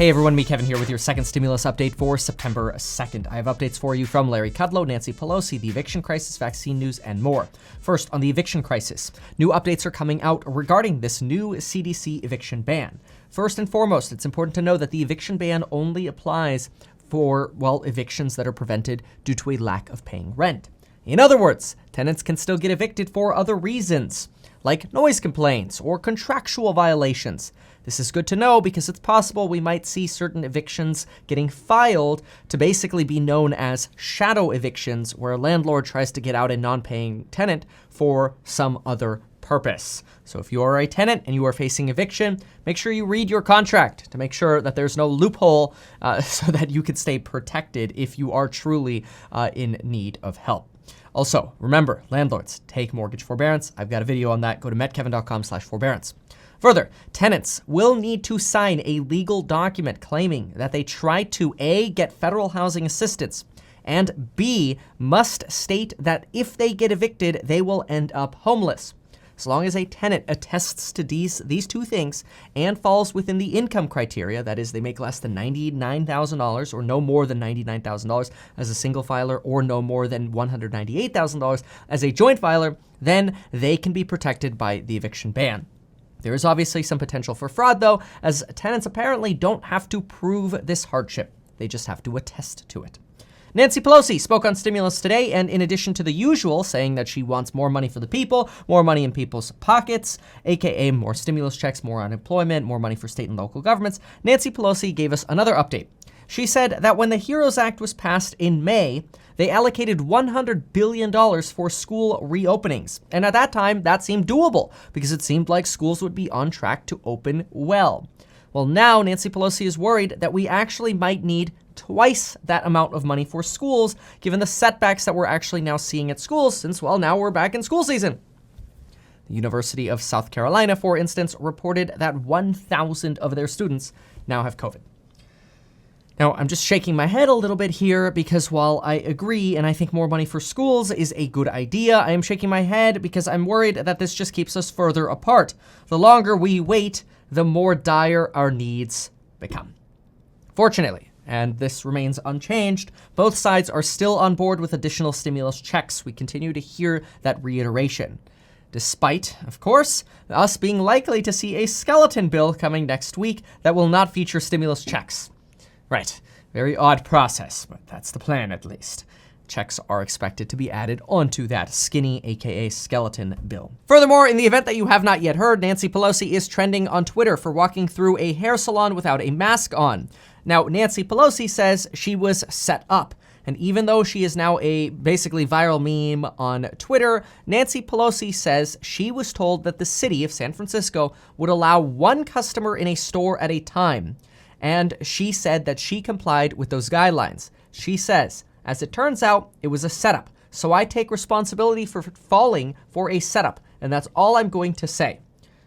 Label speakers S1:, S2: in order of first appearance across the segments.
S1: Hey everyone, me Kevin here with your second stimulus update for September 2nd. I have updates for you from Larry Kudlow, Nancy Pelosi, the eviction crisis, vaccine news, and more. First, on the eviction crisis. New updates are coming out regarding this new CDC eviction ban. First and foremost, it's important to know that the eviction ban only applies for, evictions that are prevented due to a lack of paying rent. In other words, tenants can still get evicted for other reasons, like noise complaints or contractual violations. This is good to know because it's possible we might see certain evictions getting filed to basically be known as shadow evictions, where a landlord tries to get out a non-paying tenant for some other purpose. So if you are a tenant and you are facing eviction, make sure you read your contract to make sure that there's no loophole so that you can stay protected if you are truly in need of help. Also, remember, landlords, take mortgage forbearance. I've got a video on that. Go to metkevin.com/forbearance. Further, tenants will need to sign a legal document claiming that they tried to A, get federal housing assistance, and B, must state that if they get evicted, they will end up homeless. As long as a tenant attests to these two things and falls within the income criteria, that is, they make less than $99,000 or no more than $99,000 as a single filer or no more than $198,000 as a joint filer, then they can be protected by the eviction ban. There is obviously some potential for fraud, though, as tenants apparently don't have to prove this hardship. They just have to attest to it. Nancy Pelosi spoke on stimulus today, and in addition to the usual, saying that she wants more money for the people, more money in people's pockets, aka more stimulus checks, more unemployment, more money for state and local governments, Nancy Pelosi gave us another update. She said that when the HEROES Act was passed in May, they allocated $100 billion for school reopenings. And at that time, that seemed doable because it seemed like schools would be on track to open well. Well, now Nancy Pelosi is worried that we actually might need twice that amount of money for schools, given the setbacks that we're actually now seeing at schools since, now we're back in school season. The University of South Carolina, for instance, reported that 1,000 of their students now have COVID. Now, I'm just shaking my head a little bit here because while I agree and I think more money for schools is a good idea, I am shaking my head because I'm worried that this just keeps us further apart. The longer we wait, the more dire our needs become. Fortunately, and this remains unchanged, both sides are still on board with additional stimulus checks. We continue to hear that reiteration. Despite, of course, us being likely to see a skeleton bill coming next week that will not feature stimulus checks. Right, very odd process, but that's the plan at least. Checks are expected to be added onto that skinny, aka skeleton bill. Furthermore, in the event that you have not yet heard, Nancy Pelosi is trending on Twitter for walking through a hair salon without a mask on. Now, Nancy Pelosi says she was set up. And even though she is now a basically viral meme on Twitter, Nancy Pelosi says she was told that the city of San Francisco would allow one customer in a store at a time. And she said that she complied with those guidelines. She says, as it turns out, it was a setup. So I take responsibility for falling for a setup. And that's all I'm going to say.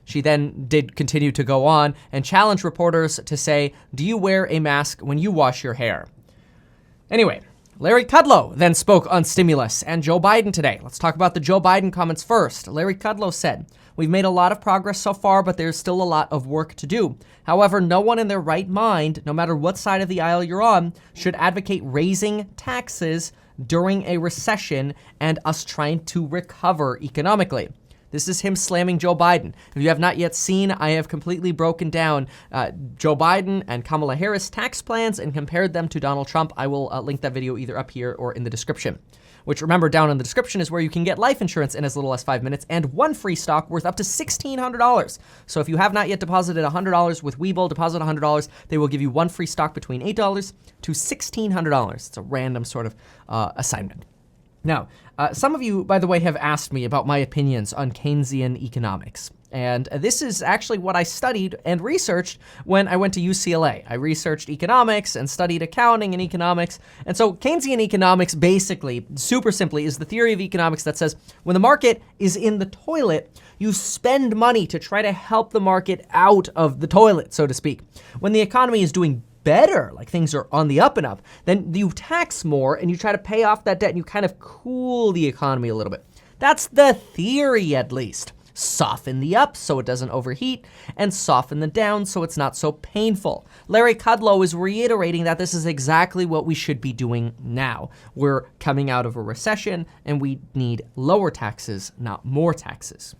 S1: She then did continue to go on and challenge reporters to say, do you wear a mask when you wash your hair? Anyway, Larry Kudlow then spoke on stimulus and Joe Biden today. Let's talk about the Joe Biden comments first. Larry Kudlow said, we've made a lot of progress so far, but there's still a lot of work to do. However, no one in their right mind, no matter what side of the aisle you're on, should advocate raising taxes during a recession and us trying to recover economically. This is him slamming Joe Biden. If you have not yet seen, I have completely broken down Joe Biden and Kamala Harris tax plans and compared them to Donald Trump. I will link that video either up here or in the description. Which, remember, down in the description is where you can get life insurance in as little as 5 minutes and one free stock worth up to $1,600. So if you have not yet deposited $100 with Webull, deposit $100. They will give you one free stock between $8 to $1,600. It's a random sort of assignment. Now, some of you, by the way, have asked me about my opinions on Keynesian economics. And this is actually what I studied and researched when I went to UCLA. I researched economics and studied accounting and economics. And so Keynesian economics basically, super simply, is the theory of economics that says when the market is in the toilet, you spend money to try to help the market out of the toilet, so to speak. When the economy is doing better, like things are on the up and up, then you tax more and you try to pay off that debt and you kind of cool the economy a little bit. That's the theory, at least. soften the up so it doesn't overheat, and soften the down so it's not so painful. Larry Kudlow is reiterating that this is exactly what we should be doing now. We're coming out of a recession, and we need lower taxes, not more taxes.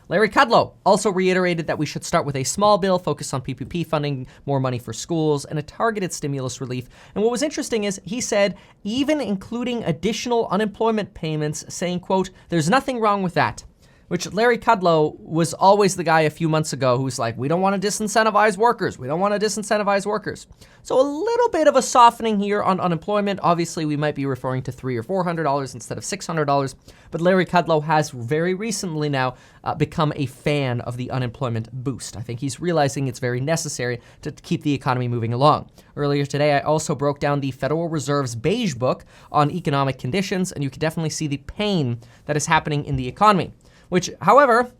S1: Larry Kudlow also reiterated that we should start with a small bill, focus on PPP funding, more money for schools, and a targeted stimulus relief. And what was interesting is he said, even including additional unemployment payments, saying, quote, "There's nothing wrong with that." Which Larry Kudlow was always the guy a few months ago who's like, we don't want to disincentivize workers. We don't want to disincentivize workers. So a little bit of a softening here on unemployment. Obviously, we might be referring to $300 or $400 instead of $600. But Larry Kudlow has very recently now become a fan of the unemployment boost. I think he's realizing it's very necessary to keep the economy moving along. Earlier today, I also broke down the Federal Reserve's beige book on economic conditions, and you can definitely see the pain that is happening in the economy. Which, however,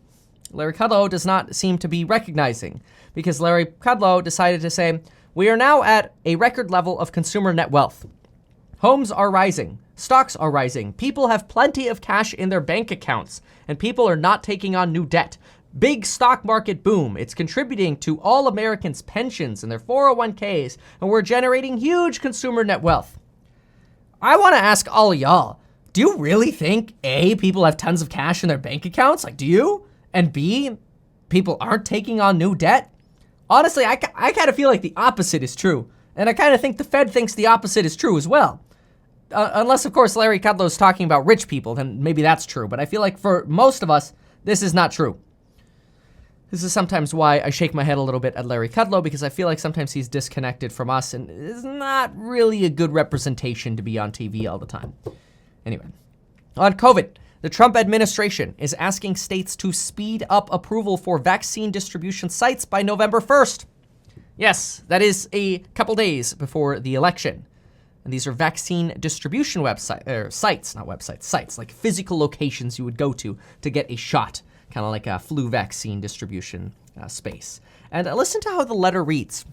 S1: Larry Kudlow does not seem to be recognizing, because Larry Kudlow decided to say, we are now at a record level of consumer net wealth. Homes are rising. Stocks are rising. People have plenty of cash in their bank accounts, and people are not taking on new debt. Big stock market boom. It's contributing to all Americans' pensions and their 401ks, and we're generating huge consumer net wealth. I want to ask all of y'all, do you really think, A, people have tons of cash in their bank accounts? Like, do you? And B, people aren't taking on new debt? Honestly, I kind of feel like the opposite is true. And I kind of think the Fed thinks the opposite is true as well. Unless, of course, Larry Kudlow is talking about rich people, then maybe that's true. But I feel like for most of us, this is not true. This is sometimes why I shake my head a little bit at Larry Kudlow, because I feel like sometimes he's disconnected from us and is not really a good representation to be on TV all the time. Anyway, on COVID, the Trump administration is asking states to speed up approval for vaccine distribution sites by November 1st. Yes, that is a couple days before the election. And these are vaccine distribution sites, like physical locations you would go to get a shot, kind of like a flu vaccine distribution space. And listen to how the letter reads.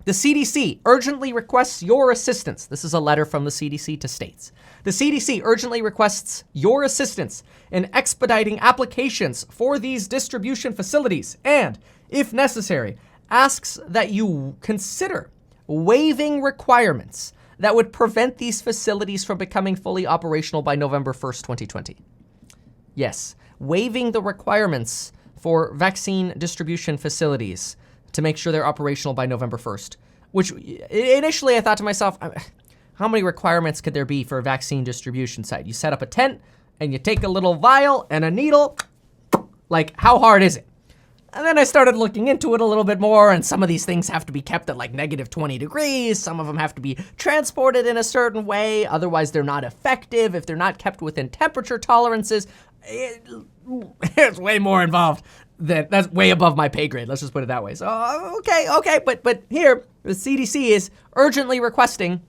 S1: The CDC urgently requests your assistance. This is a letter from the CDC to states. The CDC urgently requests your assistance in expediting applications for these distribution facilities and, if necessary, asks that you consider waiving requirements that would prevent these facilities from becoming fully operational by November 1st, 2020. Yes, waiving the requirements for vaccine distribution facilities to make sure they're operational by November 1st, which initially I thought to myself, how many requirements could there be for a vaccine distribution site? You set up a tent and you take a little vial and a needle. Like, how hard is it? And then I started looking into it a little bit more, and some of these things have to be kept at like negative 20 degrees. Some of them have to be transported in a certain way. Otherwise, they're not effective if they're not kept within temperature tolerances. It's way more involved. That's way above my pay grade. Let's just put it that way. So, okay. But here, the CDC is urgently requesting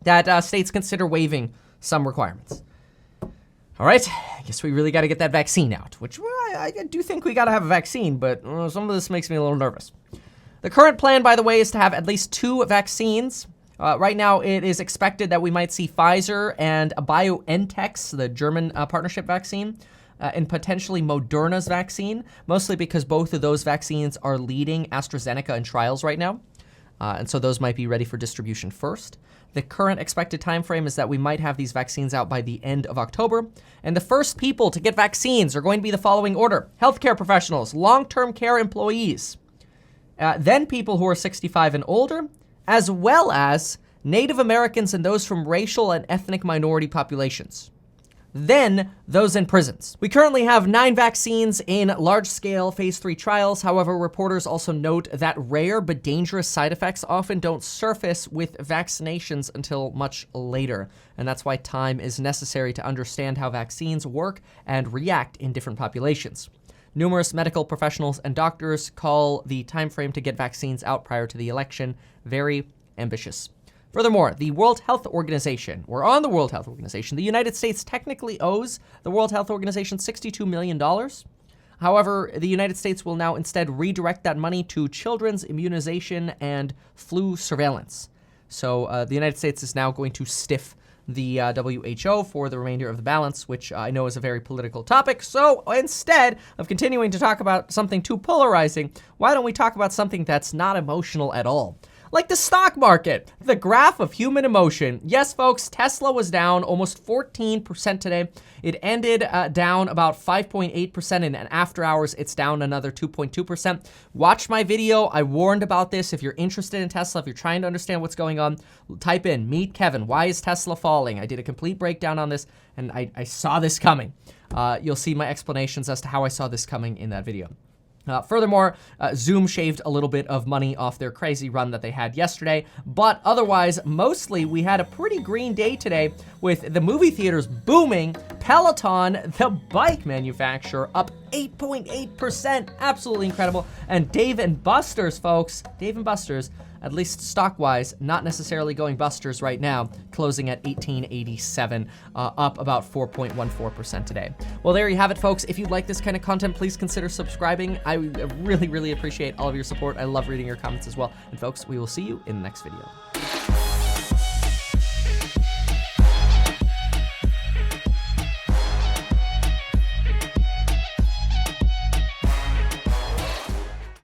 S1: that states consider waiving some requirements. All right, I guess we really got to get that vaccine out, which I do think we got to have a vaccine, but some of this makes me a little nervous. The current plan, by the way, is to have at least 2 vaccines. Right now, it is expected that we might see Pfizer and BioNTech's, the German partnership vaccine, and potentially Moderna's vaccine, mostly because both of those vaccines are leading AstraZeneca in trials right now. And so those might be ready for distribution first. The current expected time frame is that we might have these vaccines out by the end of October. And the first people to get vaccines are going to be the following order: healthcare professionals, long-term care employees, then people who are 65 and older, as well as Native Americans and those from racial and ethnic minority populations. Then those in prisons. We currently have 9 vaccines in large-scale phase 3 trials. However, reporters also note that rare but dangerous side effects often don't surface with vaccinations until much later. And that's why time is necessary to understand how vaccines work and react in different populations. Numerous medical professionals and doctors call the time frame to get vaccines out prior to the election very ambitious. Furthermore, the World Health Organization, we're on the World Health Organization. The United States technically owes the World Health Organization $62 million. However, the United States will now instead redirect that money to children's immunization and flu surveillance. So the United States is now going to stiff the WHO for the remainder of the balance, which I know is a very political topic. So instead of continuing to talk about something too polarizing, why don't we talk about something that's not emotional at all? Like the stock market, the graph of human emotion. Yes, folks, Tesla was down almost 14% today. It ended down about 5.8%, and after hours, it's down another 2.2%. Watch my video. I warned about this. If you're interested in Tesla, if you're trying to understand what's going on, type in, meet Kevin. Why is Tesla falling? I did a complete breakdown on this, and I saw this coming. You'll see my explanations as to how I saw this coming in that video. Furthermore, Zoom shaved a little bit of money off their crazy run that they had yesterday, but otherwise, mostly we had a pretty green day today with the movie theaters booming, Peloton, the bike manufacturer, up 8.8%, absolutely incredible, and Dave & Buster's, folks, Dave & Buster's, at least stock-wise, not necessarily going busters right now, closing at $18.87, up about 4.14% today. Well, there you have it, folks. If you like this kind of content, please consider subscribing. I really, really appreciate all of your support. I love reading your comments as well. And folks, we will see you in the next video.